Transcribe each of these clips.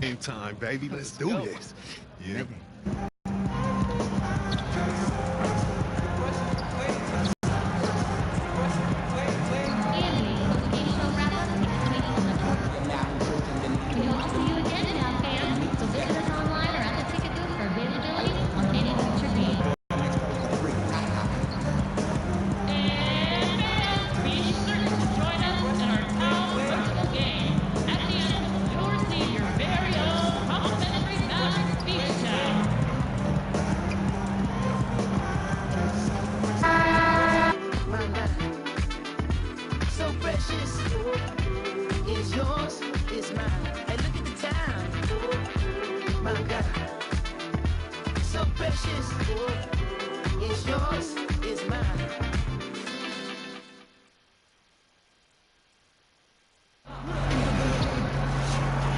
Game time, baby. Let's do this. Yeah.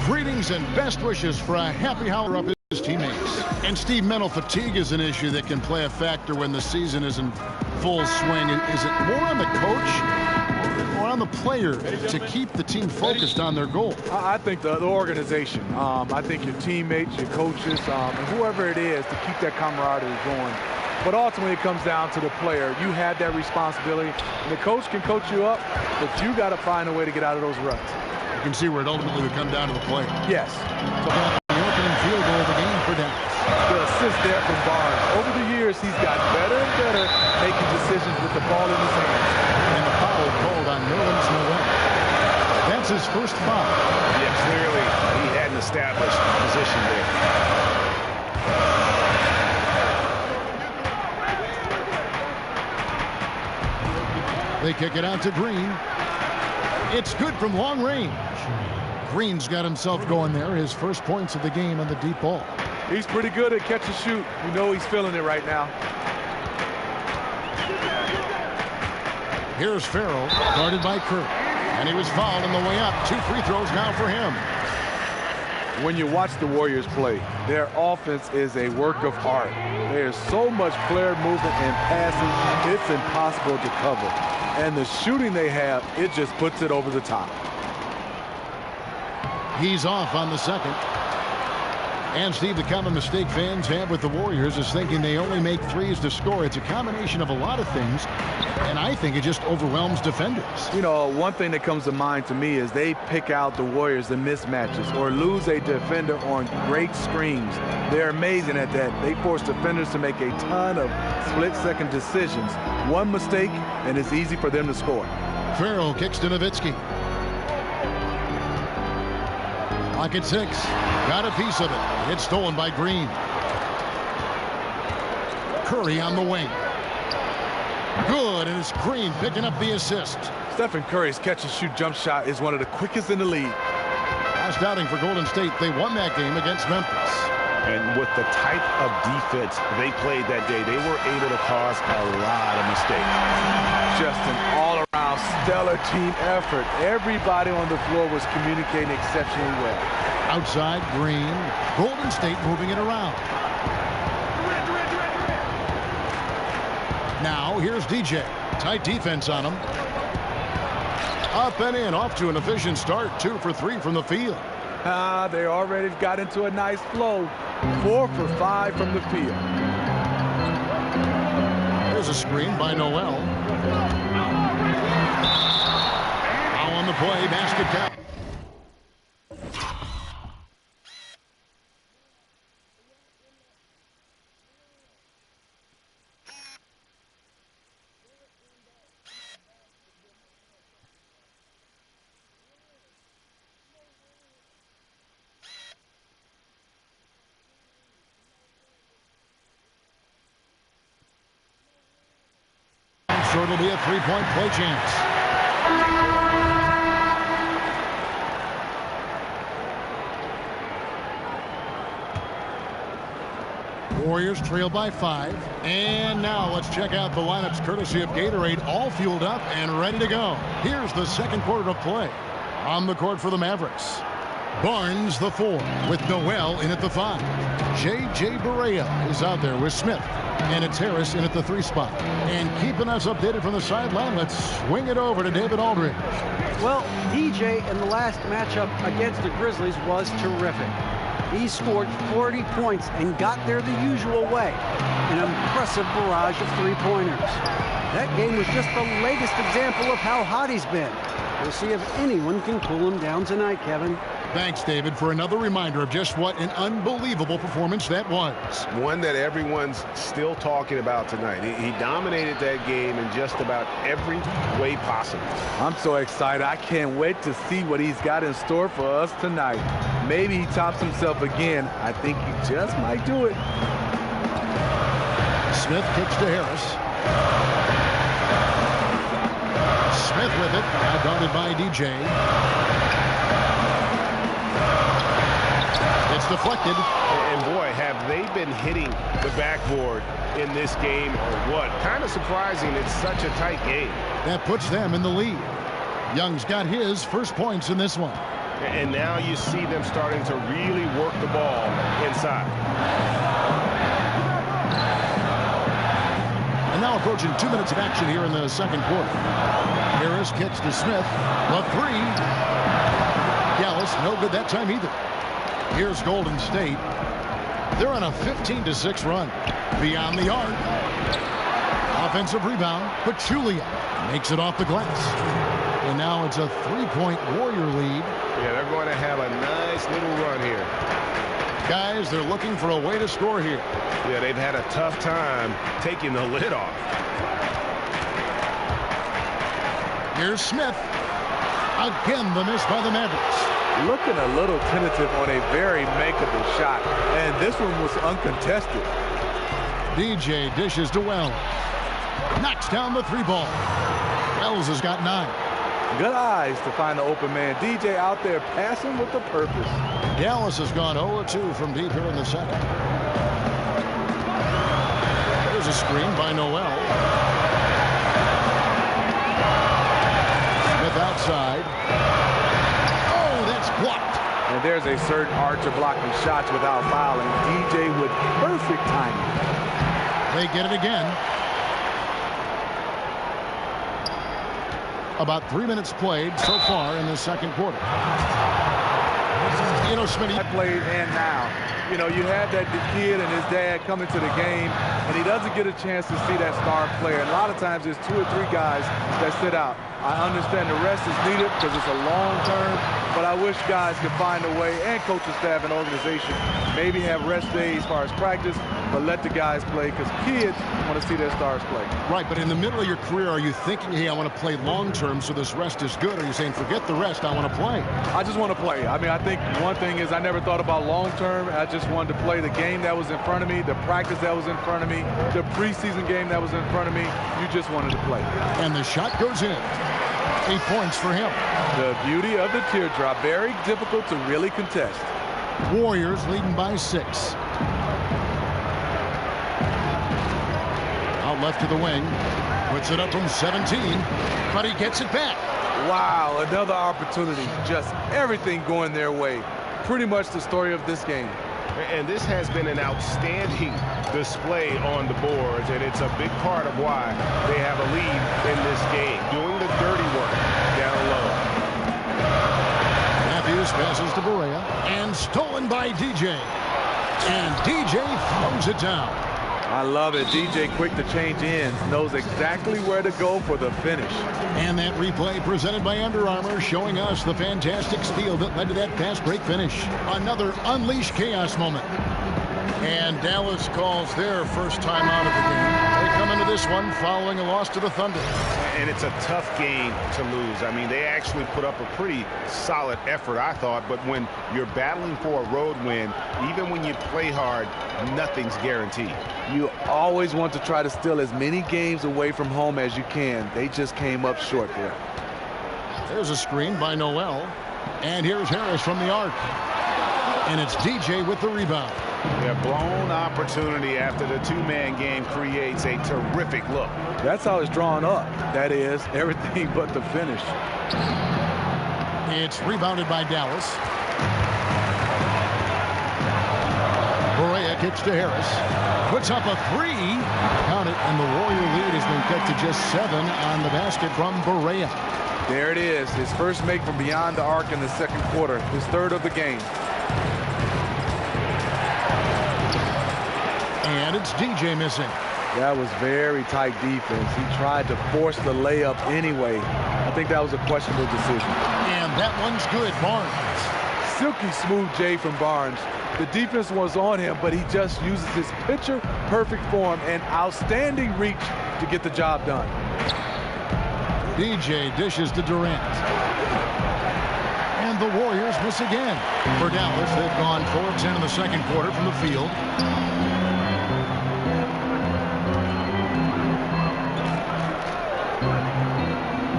Greetings and best wishes for a happy holiday of his teammates. And Steve, mental fatigue is an issue that can play a factor when the season is in full swing. Is it more on the coach or on the player to keep the team focused on their goal? I think the organization. I think your teammates, your coaches, and whoever it is to keep that camaraderie going. But ultimately, it comes down to the player. You have that responsibility. The coach can coach you up, but you got to find a way to get out of those ruts. You can see where it ultimately would come down to the play. Yes. So the opening field goal of the game for Dallas. The assist there from Barnes. Over the years, he's gotten better and better making decisions with the ball in his hands. And the foul called on Nerlens Noel. That's his first foul. Yeah, clearly he had an established position there. They kick it out to Green. It's good from long range. Green's got himself going there. His first points of the game on the deep ball. He's pretty good at catch and shoot. You know he's feeling it right now. Here's Farrell, guarded by Curry. And he was fouled on the way up. 2 free throws now for him. When you watch the Warriors play, their offense is a work of art. There's so much player movement and passing, it's impossible to cover. And the shooting they have, it just puts it over the top. He's off on the second. And, Steve, the common mistake fans have with the Warriors is thinking they only make threes to score. It's a combination of a lot of things, and I think it just overwhelms defenders. You know, one thing that comes to mind to me is they pick out the Warriors in mismatches or lose a defender on great screens. They're amazing at that. They force defenders to make a ton of split-second decisions. One mistake, and it's easy for them to score. Farrell kicks to Nowitzki. Clock at 6. Got a piece of it. It's stolen by Green. Curry on the wing. Good, and it's Green picking up the assist. Stephen Curry's catch-and-shoot jump shot is one of the quickest in the league. Last outing for Golden State, they won that game against Memphis. And with the type of defense they played that day, they were able to cause a lot of mistakes. Just an all-around stellar team effort. Everybody on the floor was communicating exceptionally well. Outside, Green. Golden State moving it around. Now, here's DJ. Tight defense on him. Up and in, off to an efficient start. 2 for 3 from the field. They already got into a nice flow. 4 for 5 from the field. There's a screen by Noel. Now on the play, basket count. So it'll be a 3-point play chance. Warriors trail by 5. And now let's check out the lineups courtesy of Gatorade, all fueled up and ready to go. Here's the second quarter of play. On the court for the Mavericks, Barnes the 4 with Noel in at the 5. J.J. Barea is out there with Smith. And it's Harris in at the 3 spot. And keeping us updated from the sideline, let's swing it over to David Aldridge. Well, DJ in the last matchup against the Grizzlies was terrific. He scored 40 points and got there the usual way. An impressive barrage of 3-pointers. That game was just the latest example of how hot he's been. We'll see if anyone can cool him down tonight, Kevin. Thanks, David, for another reminder of just what an unbelievable performance that was. One that everyone's still talking about tonight. He dominated that game in just about every way possible. I'm so excited. I can't wait to see what he's got in store for us tonight. Maybe he tops himself again. I think he just might do it. Smith kicks to Harris. Smith with it, now guarded by DJ. It's deflected. And boy, have they been hitting the backboard in this game or what? Kind of surprising. It's such a tight game. That puts them in the lead. Young's got his first points in this one. And now you see them starting to really work the ball inside. And now approaching 2 minutes of action here in the second quarter. Harris kicks to Smith. The 3. Gallus, no good that time either. Here's Golden State. They're on a 15-6 run. Beyond the arc. Offensive rebound. Pachulia makes it off the glass. And now it's a 3-point Warrior lead. Yeah, they're going to have a nice little run here. Guys, they're looking for a way to score here. Yeah, they've had a tough time taking the lid off. Here's Smith. Again, the miss by the Mavericks. Looking a little tentative on a very makeable shot. And this one was uncontested. DJ dishes to Wells. Knocks down the 3 ball. Wells has got 9. Good eyes to find the open man. DJ out there passing with a purpose. Dallas has gone 0-2 from deep here in the second. There's a screen by Noel. Smith outside. Oh, that's blocked. And there's a certain art to blocking shots without fouling. DJ with perfect timing. They get it again. About 3 minutes played so far in the second quarter. You know, Smitty. I played and now. You know, you had that kid and his dad coming to the game, and he doesn't get a chance to see that star player. And a lot of times there's 2 or 3 guys that sit out. I understand the rest is needed because it's a long term, but I wish guys could find a way, and coaching staff and organization, maybe have rest days as far as practice, but let the guys play because kids want to see their stars play. Right, but in the middle of your career, are you thinking, hey, I want to play long term so this rest is good? Or are you saying, forget the rest, I want to play? I just want to play. I mean, I think one thing is I never thought about long term. I just wanted to play the game that was in front of me, the practice that was in front of me, the preseason game that was in front of me. You just wanted to play. And the shot goes in. 8 points for him. The beauty of the teardrop. Very difficult to really contest. Warriors leading by 6. Out left to the wing. Puts it up from 17. But he gets it back. Wow, another opportunity. Just everything going their way. Pretty much the story of this game. And this has been an outstanding display on the boards, and it's a big part of why they have a lead in this game, doing the dirty work down low. Matthews passes to Berea, and stolen by DJ. And DJ throws it down. I love it. DJ, quick to change ends, knows exactly where to go for the finish. And that replay presented by Under Armour, showing us the fantastic steal that led to that fast break finish. Another unleashed chaos moment. And Dallas calls their first time out of the game. They come into this one following a loss to the Thunder. And it's a tough game to lose. I mean, they actually put up a pretty solid effort, I thought. But when you're battling for a road win, even when you play hard, nothing's guaranteed. You always want to try to steal as many games away from home as you can. They just came up short there. There's a screen by Noel. And here's Harris from the arc. And it's DJ with the rebound. Their blown opportunity after the 2-man game creates a terrific look. That's how it's drawn up. That is, everything but the finish. It's rebounded by Dallas. Berea kicks to Harris. Puts up a three. Count it, and the Warrior lead has been cut to just 7 on the basket from Barea. There it is. His first make from beyond the arc in the second quarter. His third of the game. And it's DJ missing. That was very tight defense. He tried to force the layup anyway. I think that was a questionable decision. And that one's good. Barnes. Silky smooth J from Barnes. The defense was on him, but he just uses his picture-perfect form and outstanding reach to get the job done. DJ dishes to Durant. And the Warriors miss again. For Dallas, they've gone 4 of 10 in the second quarter from the field.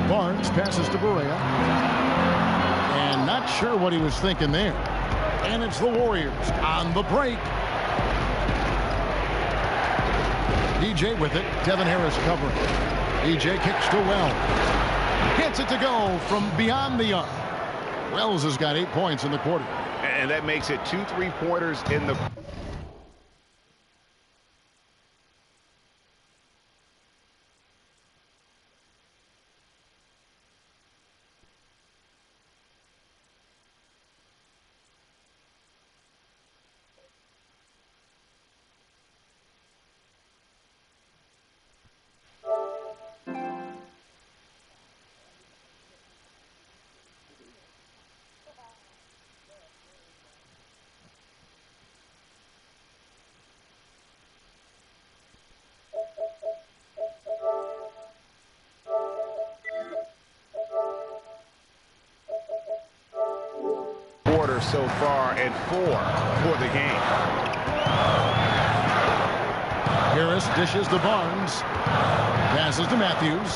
Barnes passes to Barea. And not sure what he was thinking there. And it's the Warriors on the break. DJ with it. Devin Harris covering. DJ kicks to Wells. Gets it to go from beyond the arc. Wells has got 8 points in the quarter. And that makes it 2 3-pointers in the... so far and 4 for the game. Harris dishes to Barnes. Passes to Matthews.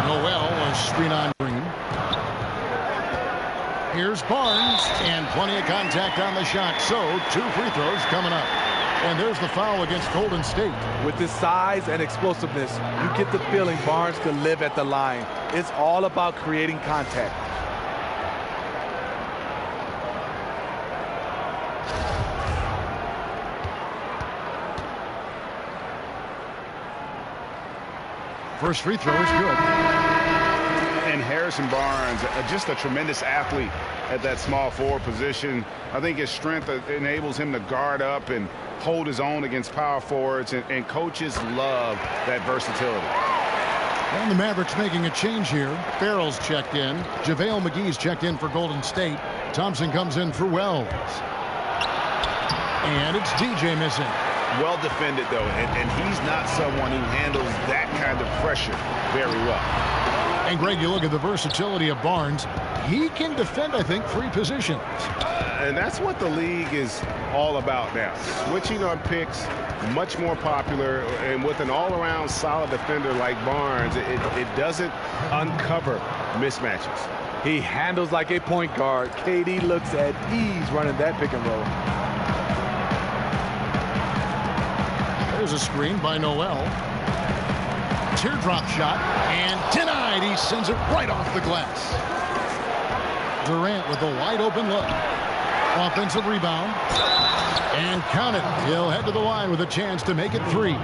Noel a screen on Green. Here's Barnes and plenty of contact on the shot. So 2 free throws coming up. And there's the foul against Golden State. With his size and explosiveness, you get the feeling Barnes could live at the line. It's all about creating contact. First free throw is good. And Harrison Barnes, just a tremendous athlete at that small forward position. I think his strength enables him to guard up and hold his own against power forwards, and coaches love that versatility. And the Mavericks making a change here. Farrell's checked in. JaVale McGee's checked in for Golden State. Thompson comes in for Wells. And it's DJ missing. Well defended, though, and he's not someone who handles that kind of pressure very well. And, Greg, you look at the versatility of Barnes. He can defend, I think, 3 positions. And that's what the league is all about now. Switching on picks, much more popular, and with an all-around solid defender like Barnes, it doesn't uncover mismatches. He handles like a point guard. KD looks at ease running that pick and roll. There's a screen by Noel. Teardrop shot, and denied. He sends it right off the glass. Durant with a wide open look. Offensive rebound. And count it. He'll head to the line with a chance to make it 3.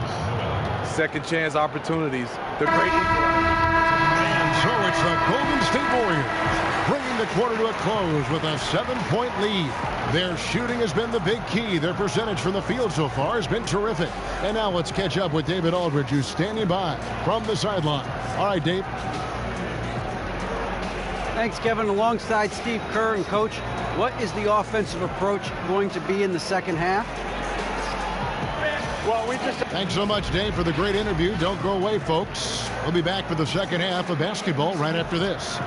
Second chance opportunities. The great. And so it's the Golden State Warriors bringing the quarter to a close with a 7-point lead. Their shooting has been the big key. Their percentage from the field so far has been terrific. And now let's catch up with David Aldridge, who's standing by from the sideline. All right, Dave. Thanks, Kevin. Alongside Steve Kerr and Coach, what is the offensive approach going to be in the second half? Well, Thanks so much, Dave, for the great interview. Don't go away, folks. We'll be back for the second half of basketball right after this.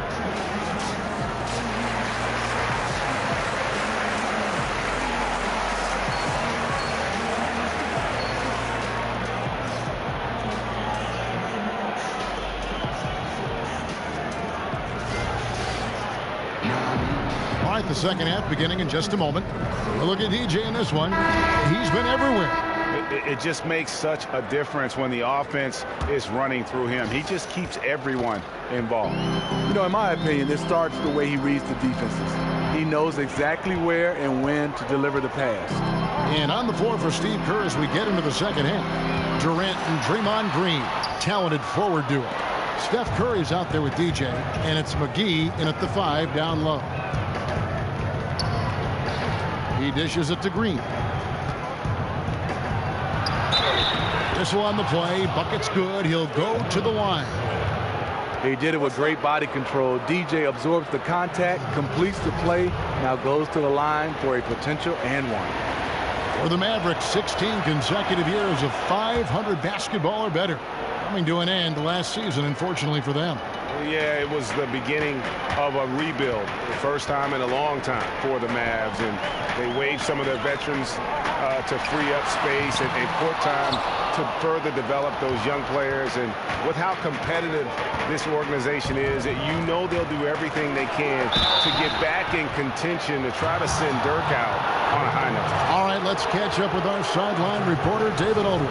The second half beginning in just a moment. We'll look at DJ in this one. He's been everywhere. it just makes such a difference when the offense is running through him. He just keeps everyone involved. You know, in my opinion, this starts the way he reads the defenses. He knows exactly where and when to deliver the pass. And on the floor for Steve Kerr as we get into the second half, Durant and Draymond Green, talented forward duo. Steph Curry's out there with DJ, and it's McGee in at the 5 down low. He dishes it to Green. Whistle on the play. Bucket's good. He'll go to the line. He did it with great body control. DJ absorbs the contact, completes the play, now goes to the line for a potential and one. For the Mavericks, 16 consecutive years of 500 basketball or better. Coming to an end last season, unfortunately for them. Yeah, it was the beginning of a rebuild. The first time in a long time for the Mavs. And they waived some of their veterans to free up space and court time to further develop those young players. And with how competitive this organization is, that you know they'll do everything they can to get back in contention to try to send Dirk out on a high note. All right, let's catch up with our sideline reporter, David Aldridge.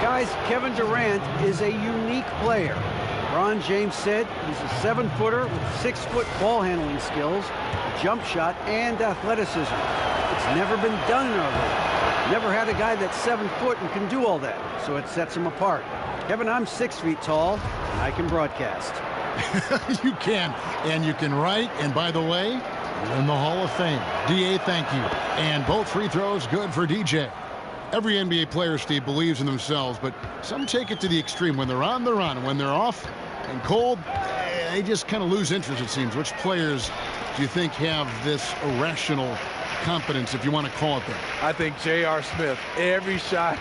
Guys, Kevin Durant is a unique player. LeBron James said he's a 7-footer with 6-foot ball handling skills, jump shot, and athleticism. It's never been done in our league. Never had a guy that's 7 foot and can do all that, so it sets him apart. Kevin, I'm 6 feet tall, and I can broadcast. You can, and you can write, and by the way, you're in the Hall of Fame. DA, thank you. And both free throws good for DJ. Every NBA player, Steve, believes in themselves, but some take it to the extreme. When they're on the run, when they're off and cold, they just kind of lose interest, it seems. Which players do you think have this irrational confidence, if you want to call it that? I think J.R. Smith, every shot,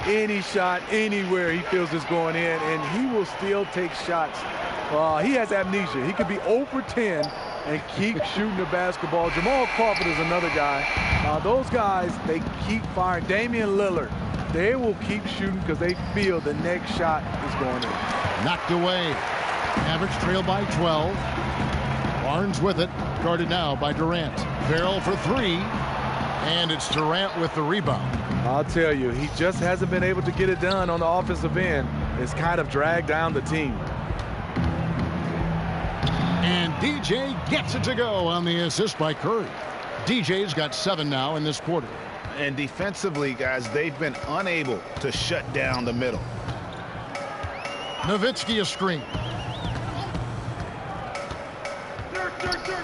any shot, anywhere he feels is going in, and he will still take shots. He has amnesia. He could be 0 for 10 and keep shooting the basketball. Jamal Crawford is another guy. Those guys, they keep firing. Damian Lillard, they will keep shooting because they feel the next shot is going in. Knocked away. Mavericks trail by 12. Barnes with it. Guarded now by Durant. Farrell for 3. And it's Durant with the rebound. I'll tell you, he just hasn't been able to get it done on the offensive end. It's kind of dragged down the team. And DJ gets it to go on the assist by Curry. DJ's got 7 now in this quarter. And defensively, guys, they've been unable to shut down the middle. Nowitzki a screen.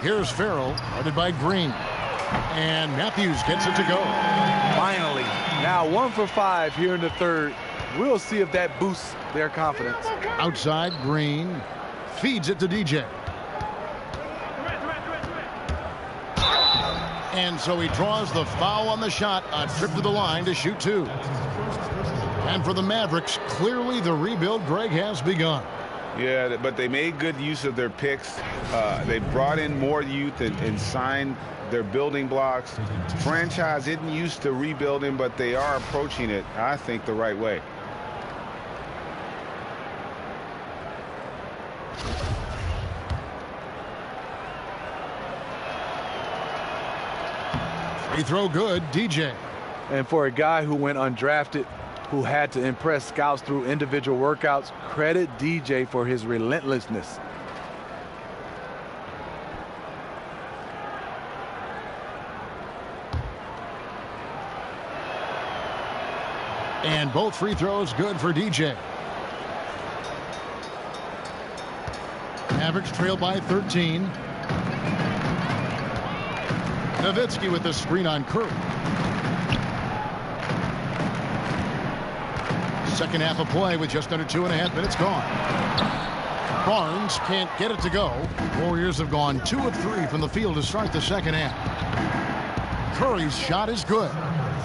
Here's Farrell, guarded by Green. And Matthews gets it to go. Finally, now 1 for 5 here in the third. We'll see if that boosts their confidence. Outside, Green feeds it to DJ. And so he draws the foul on the shot, a trip to the line to shoot 2. And for the Mavericks, clearly the rebuild, Greg, has begun. Yeah, but they made good use of their picks. They brought in more youth and signed their building blocks. Franchise isn't used to rebuilding, but they are approaching it, I think, the right way. Free throw good, DJ. And for a guy who went undrafted, who had to impress scouts through individual workouts, credit DJ for his relentlessness. And both free throws good for DJ. Mavericks trail by 13. Nowitzki with the screen on Curry. Second half of play with just under 2.5 minutes gone. Barnes can't get it to go. Warriors have gone 2 of 3 from the field to start the second half. Curry's shot is good.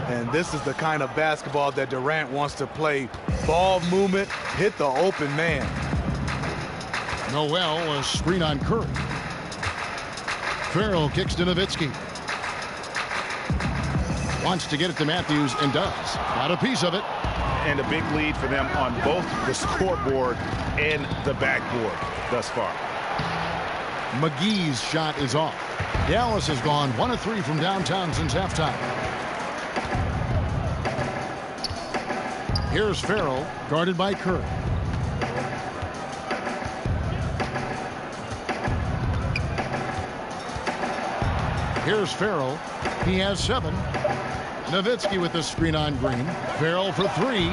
And this is the kind of basketball that Durant wants to play. Ball movement, hit the open man. Noel, a screen on Curry. Farrell kicks to Nowitzki. Wants to get it to Matthews and does. Got a piece of it. And a big lead for them on both the scoreboard and the backboard thus far. McGee's shot is off. Dallas has gone 1 of 3 from downtown since halftime. Here's Farrell, guarded by Curry. Here's Farrell. He has 7. Nowitzki with the screen on Green. Farrell for 3.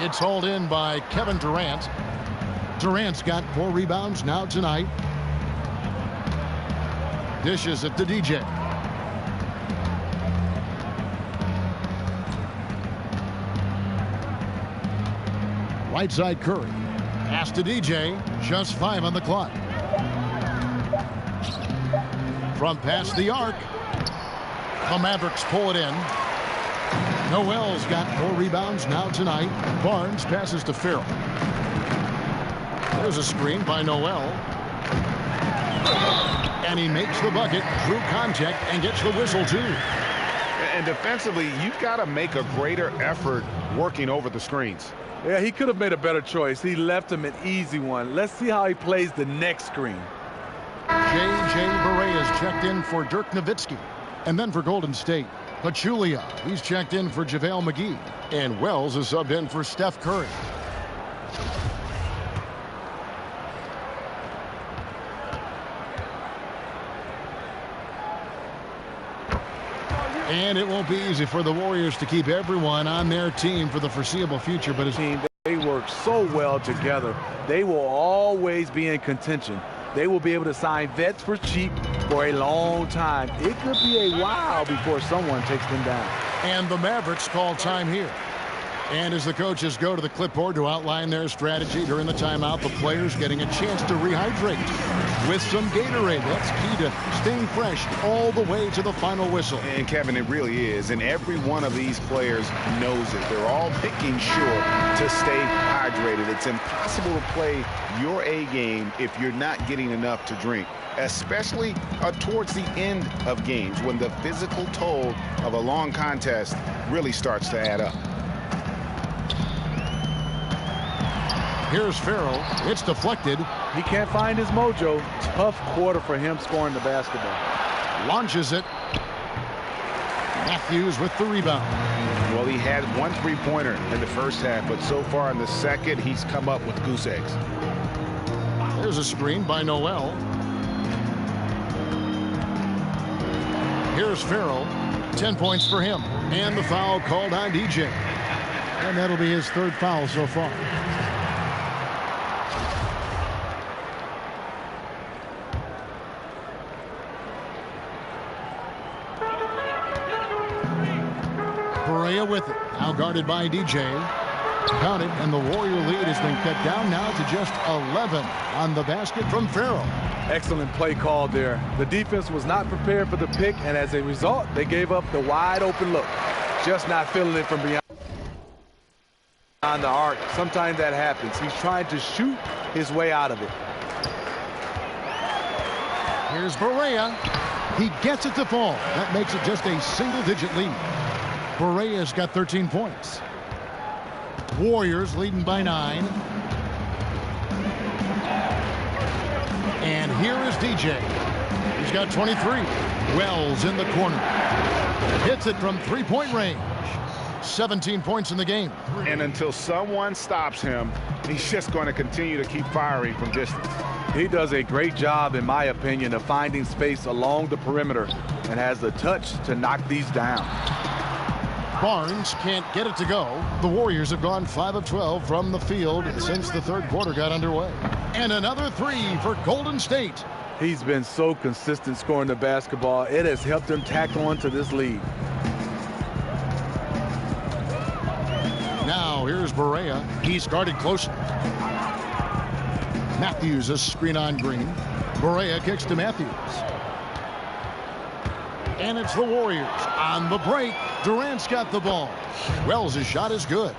It's hauled in by Kevin Durant. Durant's got 4 rebounds now tonight. Dishes it to DJ. Right side Curry. Pass to DJ. Just 5 on the clock. From past the arc. The Mavericks pull it in. Noel's got 4 rebounds now tonight. Barnes passes to Farrell. There's a screen by Noel. And he makes the bucket through contact and gets the whistle too. And defensively, you've got to make a greater effort working over the screens. Yeah, he could have made a better choice. He left him an easy one. Let's see how he plays the next screen. J.J. Barea is checked in for Dirk Nowitzki. And then for Golden State, Pachulia. He's checked in for JaVale McGee. And Wells is subbed in for Steph Curry. And it won't be easy for the Warriors to keep everyone on their team for the foreseeable future. But they work so well together. They will always be in contention. They will be able to sign vets for cheap for a long time. It could be a while before someone takes them down. And the Mavericks call time here. And as the coaches go to the clipboard to outline their strategy during the timeout, the players getting a chance to rehydrate with some Gatorade. That's key to staying fresh all the way to the final whistle. And Kevin, it really is. And every one of these players knows it. They're all making sure to stay hydrated. It's impossible to play your A game if you're not getting enough to drink, especially towards the end of games when the physical toll of a long contest really starts to add up. Here's Farrell. It's deflected. He can't find his mojo. Tough quarter for him scoring the basketball. Launches it. Matthews with the rebound. Well, he had 1 3-pointer in the first half, but so far in the second, he's come up with goose eggs. There's a screen by Noel. Here's Farrell. 10 points for him. And the foul called on DJ. And that'll be his 3rd foul so far. Barea with it. Now guarded by DJ. Counted, and the Warrior lead has been cut down now to just 11 on the basket from Farrell. Excellent play called there. The defense was not prepared for the pick, and as a result, they gave up the wide open look. Just not feeling it from beyond the arc. Sometimes that happens. He's trying to shoot his way out of it. Here's Barea. He gets it to fall. That makes it just a single-digit lead. Barea's got 13 points. Warriors leading by 9. And here is DJ. He's got 23. Wells in the corner. Hits it from 3-point range. 17 points in the game. And until someone stops him, he's just going to continue to keep firing from distance. He does a great job, in my opinion, of finding space along the perimeter and has the touch to knock these down. Barnes can't get it to go. The Warriors have gone 5 of 12 from the field since the 3rd quarter got underway. And another 3 for Golden State. He's been so consistent scoring the basketball. It has helped him tack on to this lead. Now here's Barea. He's guarded closely. Matthews, a screen on Green. Barea kicks to Matthews. And it's the Warriors on the break. Durant's got the ball. Wells' shot is good.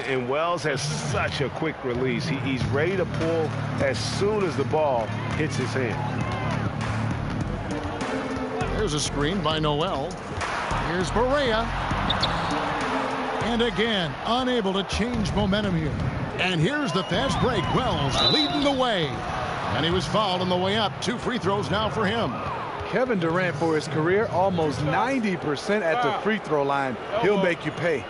And Wells has such a quick release. He's ready to pull as soon as the ball hits his hand. There's a screen by Noel. Here's Barea. And again, unable to change momentum here. And here's the fast break. Wells leading the way. And he was fouled on the way up. 2 free throws now for him. Kevin Durant, for his career, almost 90% at the free throw line. He'll make you pay.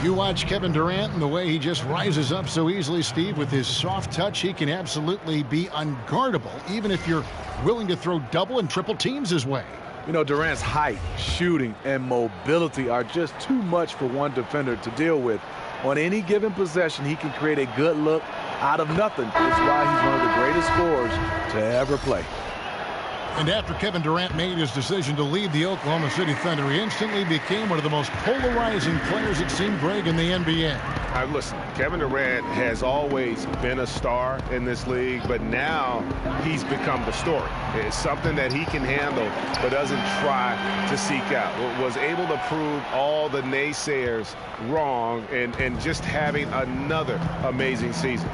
You watch Kevin Durant and the way he just rises up so easily, Steve, with his soft touch. He can absolutely be unguardable, even if you're willing to throw double and triple teams his way. You know, Durant's height, shooting, and mobility are just too much for one defender to deal with. On any given possession, he can create a good look out of nothing. It's why he's one of the greatest scorers to ever play. And after Kevin Durant made his decision to leave the Oklahoma City Thunder, he instantly became one of the most polarizing players, it seemed, Greg, in the NBA. Listen, Kevin Durant has always been a star in this league, but now he's become the story. It's something that he can handle, but doesn't try to seek out. Was able to prove all the naysayers wrong and just having another amazing season.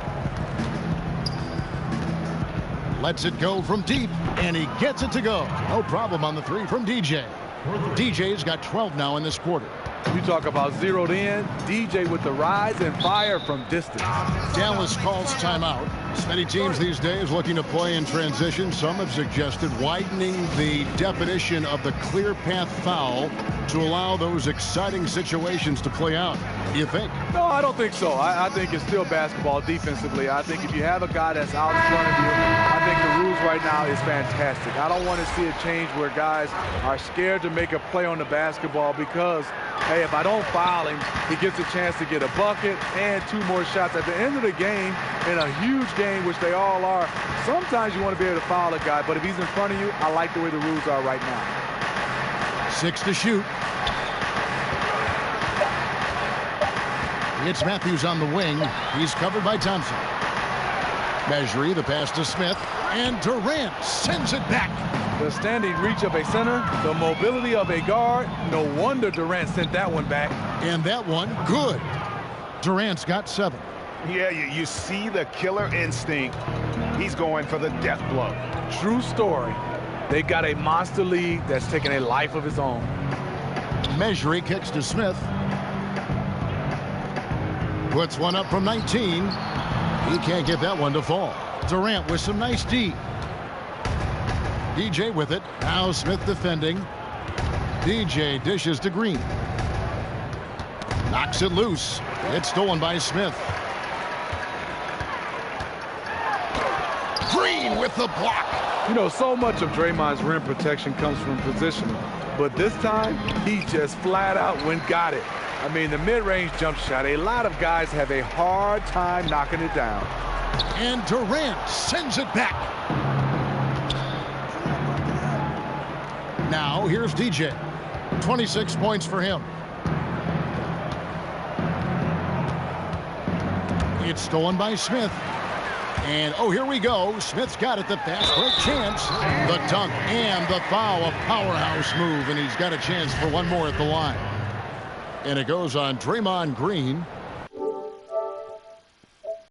Lets it go from deep, and he gets it to go. No problem on the three from DJ. DJ's got 12 now in this quarter. You talk about zeroed in, DJ with the rise and fire from distance. Dallas calls timeout. Many teams these days looking to play in transition. Some have suggested widening the definition of the clear path foul to allow those exciting situations to play out. What do you think? No, I don't think so. I think it's still basketball defensively. I think if you have a guy that's out in front of you, I think the rules right now is fantastic. I don't want to see a change where guys are scared to make a play on the basketball because, hey, if I don't foul him, he gets a chance to get a bucket and 2 more shots. At the end of the game, in a huge game, which they all are, sometimes you want to be able to foul a guy, but if he's in front of you, I like the way the rules are right now. 6 to shoot. It's Matthews on the wing. He's covered by Thompson. Mejri, the pass to Smith, and Durant sends it back. The standing reach of a center, the mobility of a guard. No wonder Durant sent that one back. And that one, good. Durant's got 7. Yeah, you see the killer instinct. He's going for the death blow. True story. They got a monster lead that's taking a life of its own. Mejri kicks to Smith. Puts one up from 19. He can't get that one to fall. Durant with some nice D. DJ with it. Now Smith defending. DJ dishes to Green. Knocks it loose. It's stolen by Smith. Green with the block. You know, so much of Draymond's rim protection comes from positioning. But this time, he just flat out got it. I mean, the mid-range jump shot, a lot of guys have a hard time knocking it down. And Durant sends it back. Now, here's DJ. 26 points for him. It's stolen by Smith. And, oh, here we go. Smith's got it. The fast break chance. The dunk and the foul. A powerhouse move. And he's got a chance for one more at the line. And it goes on Draymond Green.